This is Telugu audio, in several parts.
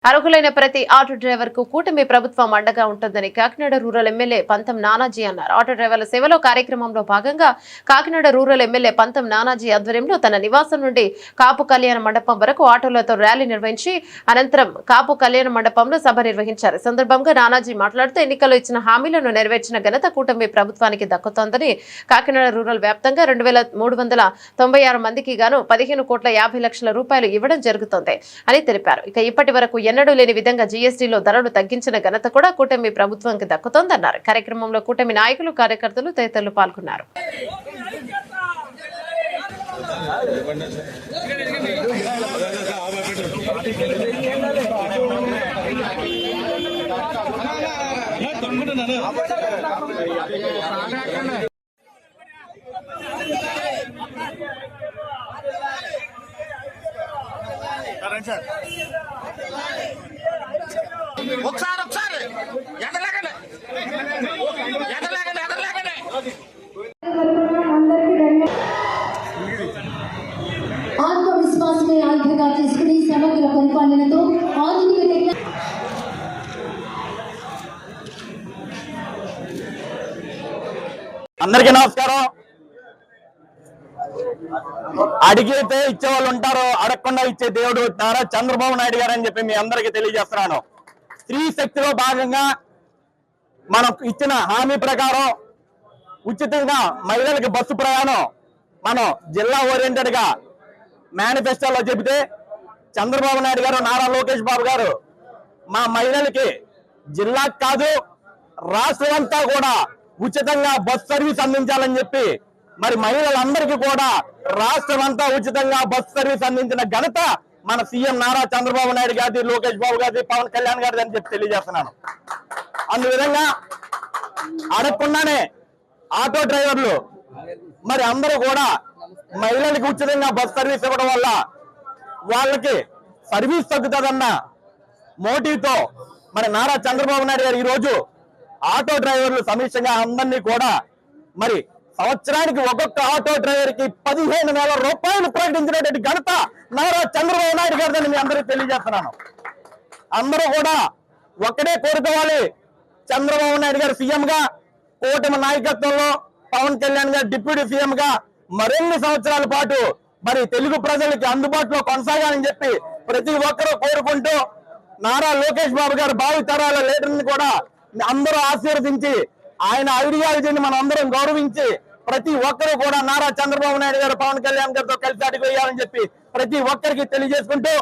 అర్హులైన ప్రతి ఆటో డ్రైవర్ కు కూటమి ప్రభుత్వం అండగా ఉంటుందని కాకినాడ రూరల్ ఎమ్మెల్యే పంతం నానాజీ అన్నారు. ఆటో డ్రైవర్ల సేవలో కార్యక్రమంలో భాగంగా కాకినాడ రూరల్ ఎమ్మెల్యే పంతం నానాజీ ఆధ్వర్యంలో తన నివాసం నుండి కాపు కళ్యాణ మండపం వరకు ఆటోలతో ర్యాలీ నిర్వహించి అనంతరం కాపు కళ్యాణ మండపంలో సభ నిర్వహించారు. ఈ సందర్భంగా నానాజీ మాట్లాడుతూ ఎన్నికల్లో ఇచ్చిన హామీలను నెరవేర్చిన ఘనత కూటమి ప్రభుత్వానికి దక్కుతోందని, కాకినాడ రూరల్ వ్యాప్తంగా 2396 మందికి గాను 15,50,00,000 రూపాయలు ఇవ్వడం జరుగుతోంది అని తెలిపారు. ఇక ఇప్పటి వరకు ఎన్నడూ లేని విధంగా జీఎస్టీలో ధరలు తగ్గించిన ఘనత కూడా కూటమి ప్రభుత్వానికి దక్కుతోందన్నారు. కార్యక్రమంలో కూటమి నాయకులు, కార్యకర్తలు తదితరులు పాల్గొన్నారు. ఆత్మవిశ్వాసమే ఆయుధంగా తీసుకుని సమగ్ర పరిపాలనతో ఆధునిక అందరికీ నమస్కారం. అడిగితే ఇచ్చేవాళ్ళు ఉంటారు, అడగకుండా ఇచ్చే దేవుడు నారా చంద్రబాబు నాయుడు గారు అని చెప్పి మీ అందరికీ తెలియజేస్తున్నాను. స్త్రీ శక్తిలో భాగంగా మనం ఇచ్చిన హామీ ప్రకారం ఉచితంగా మహిళలకి బస్సు ప్రయాణం మనం జిల్లా ఓరియంటెడ్ గా మేనిఫెస్టోలో చెబితే చంద్రబాబు నాయుడు గారు, నారా లోకేష్ బాబు గారు మా మహిళలకి జిల్లాకు కాదు రాష్ట్రం అంతా కూడా ఉచితంగా బస్ సర్వీస్ అందించాలని చెప్పి మరి మహిళలందరికీ కూడా రాష్ట్రం అంతా ఉచితంగా బస్ సర్వీస్ అందించిన ఘనత మన సీఎం నారా చంద్రబాబు నాయుడు గారి, లోకేష్ బాబు గారి, పవన్ కళ్యాణ్ గారి అని చెప్పి తెలియజేస్తున్నాను. అందువిధంగా అడగకుండానే ఆటో డ్రైవర్లు మరి అందరూ కూడా మహిళలకు ఉచితంగా బస్ సర్వీస్ ఇవ్వడం వల్ల వాళ్ళకి సర్వీస్ తగ్గుతుందన్న మోటివ్తో మరి నారా చంద్రబాబు నాయుడు గారు ఈరోజు ఆటో డ్రైవర్లు సమీక్షంగా అందరినీ కూడా మరి సంవత్సరానికి ఒక్కొక్క ఆటో డ్రైవర్ కి 15,000 రూపాయలు ప్రకటించినటువంటి ఘనత నారా చంద్రబాబు నాయుడు గారిని మీ అందరికీ తెలియజేస్తున్నాను. అందరూ కూడా ఒక్కడే కోరుకోవాలి, చంద్రబాబు నాయుడు గారు సీఎం గా, కూటమి నాయకత్వంలో పవన్ కళ్యాణ్ గారు డిప్యూటీ సీఎం గా మరిన్ని సంవత్సరాల పాటు మరి తెలుగు ప్రజలకి అందుబాటులో కొనసాగాలని చెప్పి ప్రతి ఒక్కరూ కోరుకుంటూ నారా లోకేష్ బాబు గారు భావి తరాల లీడర్ని కూడా అందరూ ఆశీర్వదించి ఆయన ఐడియాలజీని మనం అందరం గౌరవించి ప్రతి ఒక్కరూ కూడా నారా చంద్రబాబు నాయుడు గారు, పవన్ కళ్యాణ్ గారితో కలిసి అడుగు వేయాలని చెప్పి ప్రతి ఒక్కరికి తెలియజేసుకుంటూ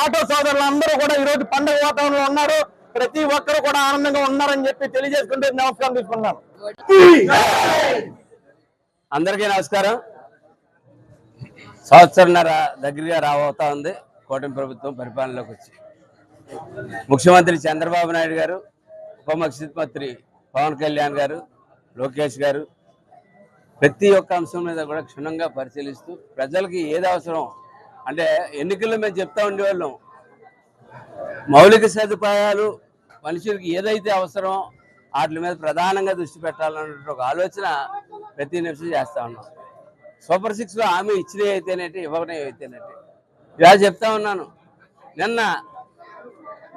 ఆటో సోదరులు అందరూ కూడా ఈ రోజు పండుగ వాతావరణంలో ఉన్నారు, ప్రతి ఒక్కరు కూడా ఆనందంగా ఉన్నారని చెప్పి తెలియజేసుకుంటూ నమస్కారం తీసుకున్నాను. అందరికీ నమస్కారం. సంవత్సరంన్నర దగ్గరగా రాబోతా ఉంది కూటమి ప్రభుత్వం పరిపాలనలోకి వచ్చి. ముఖ్యమంత్రి చంద్రబాబు నాయుడు గారు, ఉప ముఖ్యమంత్రి పవన్ కళ్యాణ్ గారు, లోకేష్ గారు ప్రతి ఒక్క అంశం మీద కూడా క్షుణ్ణంగా పరిశీలిస్తూ ప్రజలకి ఏది అవసరం అంటే ఎన్నికల్లో మేము చెప్తా ఉండేవాళ్ళం, మౌలిక సదుపాయాలు మనుషులకి ఏదైతే అవసరమో వాటి మీద ప్రధానంగా దృష్టి పెట్టాలన్న ఒక ఆలోచన ప్రతి నిమిషం చేస్తూ ఉన్నాం. సూపర్ 6లో హామీ ఇచ్చినవి అయితేనేటి, ఇవ్వకనే అయితేనేటి ఇలా చెప్తా ఉన్నాను. నిన్న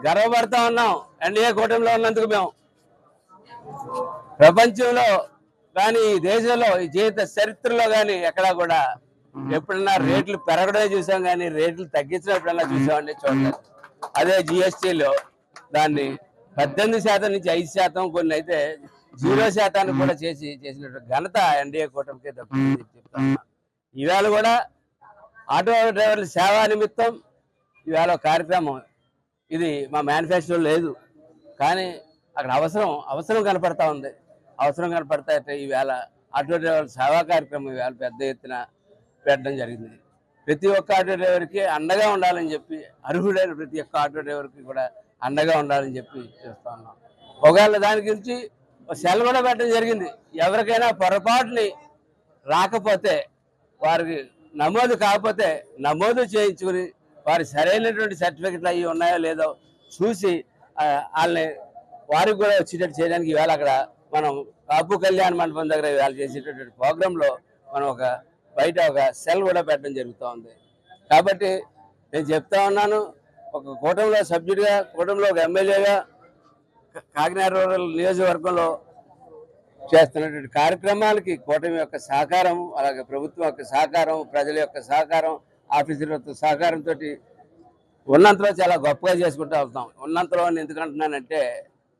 గర్వపడతా ఉన్నాం ఎన్డీఏ కూటమిలో ఉన్నందుకు. మేము ప్రపంచంలో కానీ ఈ దేశంలో ఈ జీవిత చరిత్రలో కానీ ఎక్కడా కూడా ఎప్పుడన్నా రేట్లు పెరగడమే చూసాం కానీ రేట్లు తగ్గించడం ఎప్పుడన్నా చూసామండి చూడలేదు. అదే జిఎస్టీలో దాన్ని 18% నుంచి 5%, కొన్ని అయితే 0% కూడా చేసినట్టు ఘనత ఎన్డీఏ కూటమికి దక్కుతుంది చెప్తాను. ఈవేళ కూడా ఆటో డ్రైవర్ల సేవా నిమిత్తం ఈవేళ కార్యక్రమం, ఇది మా మేనిఫెస్టో లేదు కానీ అక్కడ అవసరం కనపడతా ఉంది. అవసరం కనపడతా ఈవేళ ఆటో డ్రైవర్ల సేవా కార్యక్రమం ఈవేళ పెద్ద ఎత్తున పెట్టడం జరిగింది. ప్రతి ఒక్క ఆటో డ్రైవర్కి అండగా ఉండాలని చెప్పి, అర్హుడైన ప్రతి ఒక్క ఆటో డ్రైవర్కి కూడా అండగా ఉండాలని చెప్పి చేస్తా ఉన్నాం. ఒకవేళ దాని గురించి సెల్ కూడా పెట్టడం జరిగింది. ఎవరికైనా పొరపాటుని రాకపోతే, వారికి నమోదు కాకపోతే నమోదు చేయించుకుని వారి సరైనటువంటి సర్టిఫికెట్లు అవి ఉన్నాయో లేదో చూసి వాళ్ళని వారికి కూడా వచ్చేటట్టు చేయడానికి ఈవేళ అక్కడ మనం కాపు కళ్యాణ మండపం దగ్గర ఇవాళ చేసేటటువంటి ప్రోగ్రాంలో మనం బయట ఒక సెల్ కూడా పెట్టడం జరుగుతూ ఉంది. కాబట్టి నేను చెప్తా ఉన్నాను, ఒక కూటమిలో సభ్యుడిగా, కూటమిలో ఒక ఎమ్మెల్యేగా కాకినాడ రూరల్ నియోజకవర్గంలో చేస్తున్నటువంటి కార్యక్రమాలకి కూటమి యొక్క సహకారం, అలాగే ప్రభుత్వం యొక్క సహకారం, ప్రజల యొక్క సహకారం, ఆఫీసర్ల యొక్క సహకారంతో ఉన్నంతలో చాలా గొప్పగా చేసుకుంటూ వెళ్తాం. ఉన్నంతలో ఎందుకంటున్నానంటే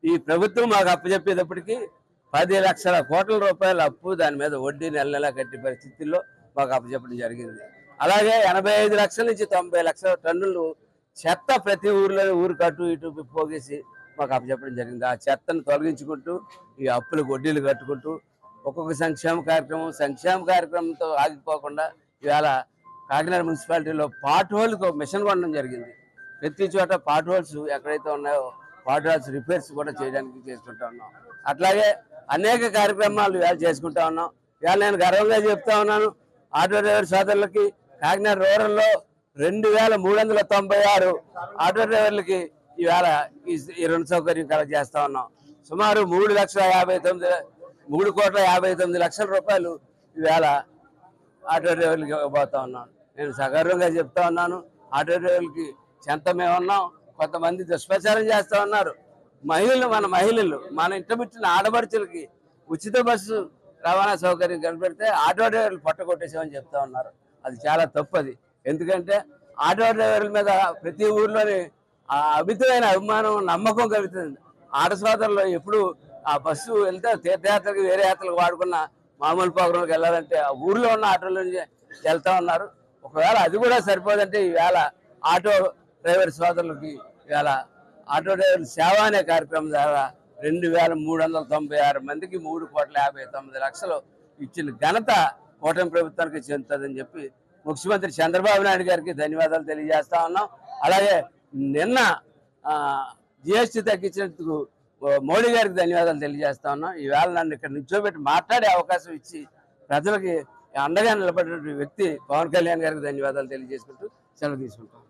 ఈ ప్రభుత్వం మాకు అప్పచెప్పేటప్పటికి 10 లక్షల కోట్ల రూపాయల అప్పు, దాని మీద వడ్డీ నెల నెలా కట్టే పరిస్థితుల్లో మాకు అప్పచెప్పడం జరిగింది. అలాగే 85 లక్షల నుంచి 90 లక్షల టన్నులు చెత్త ప్రతి ఊర్లో ఊరికి అటు ఇటు పోగేసి మాకు అప్పచెప్పడం జరిగింది. ఆ చెత్తను తొలగించుకుంటూ ఈ అప్పులకు వడ్డీలు కట్టుకుంటూ ఒక్కొక్క సంక్షేమ కార్యక్రమంతో ఆగిపోకుండా ఇవాళ కాకినాడ మున్సిపాలిటీలో పాట్ హోల్కి మిషన్ కొనడం జరిగింది. ప్రతి చోట పాట్ హోల్స్ ఎక్కడైతే ఉన్నాయో పాట్ హోల్స్ రిపేర్స్ కూడా చేయడానికి చేసుకుంటా ఉన్నాం. అట్లాగే అనేక కార్యక్రమాలు ఇవాళ చేసుకుంటా ఉన్నాం. ఇవాళ నేను గర్వంగా చెప్తా ఉన్నాను, ఆటో డ్రైవర్ సోదరులకి కాకినాడ రూరల్లో 2396 ఆటో డ్రైవర్లకి ఇవాళ ఈ రుణ సౌకర్యం కలగజేస్తా ఉన్నాం. సుమారు 3,59 లక్షల రూపాయలు ఇవాళ ఆటో డ్రైవర్లకి ఇవ్వబోతా ఉన్నాను. నేను సగర్వంగా చెప్తా ఉన్నాను, ఆటో డ్రైవర్లకి చెంత మేము ఉన్నాం. కొంతమంది దుష్ప్రచారం చేస్తూ ఉన్నారు. మహిళలు మన ఇంటమిట్టిన ఆడపడుచులకి ఉచిత బస్సు రవాణా సౌకర్యం కనిపెడితే ఆటో డ్రైవర్లు పట్టకొట్టేసామని చెప్తా ఉన్నారు. అది చాలా తప్పది. ఎందుకంటే ఆటో డ్రైవర్ల మీద ప్రతి ఊర్లోని అమితమైన అభిమానం, నమ్మకం కలుగుతుంది. ఆట సోదరులు ఎప్పుడు ఆ బస్సు వెళ్తే తీర్థయాత్రకి, వేరే యాత్రలకు వాడుకున్న మామూలు ప్రోగ్రాంకి వెళ్ళాలంటే ఆ ఊర్లో ఉన్న ఆటోల నుంచి వెళ్తా ఉన్నారు. ఒకవేళ అది కూడా సరిపోదంటే ఈవేళ ఆటో డ్రైవర్ సోదరులకి ఇవాళ ఆటో డ్రైవర్ సేవ అనే కార్యక్రమం ద్వారా 2,396 మందికి 3,59,00,000 ఇచ్చిన ఘనత కూటమి ప్రభుత్వానికి చెందుతుందని చెప్పి ముఖ్యమంత్రి చంద్రబాబు నాయుడు గారికి ధన్యవాదాలు తెలియజేస్తా ఉన్నాం. అలాగే నిన్న జిఎస్టీ తగ్గించినందుకు మోడీ గారికి ధన్యవాదాలు తెలియజేస్తా ఉన్నాం. ఈవేళ నన్ను ఇక్కడ నిల్చోబెట్టి మాట్లాడే అవకాశం ఇచ్చి ప్రజలకి అండగా నిలబడిన వ్యక్తి పవన్ కళ్యాణ్ గారికి ధన్యవాదాలు తెలియజేసుకుంటూ సెలవు తీసుకుంటాం.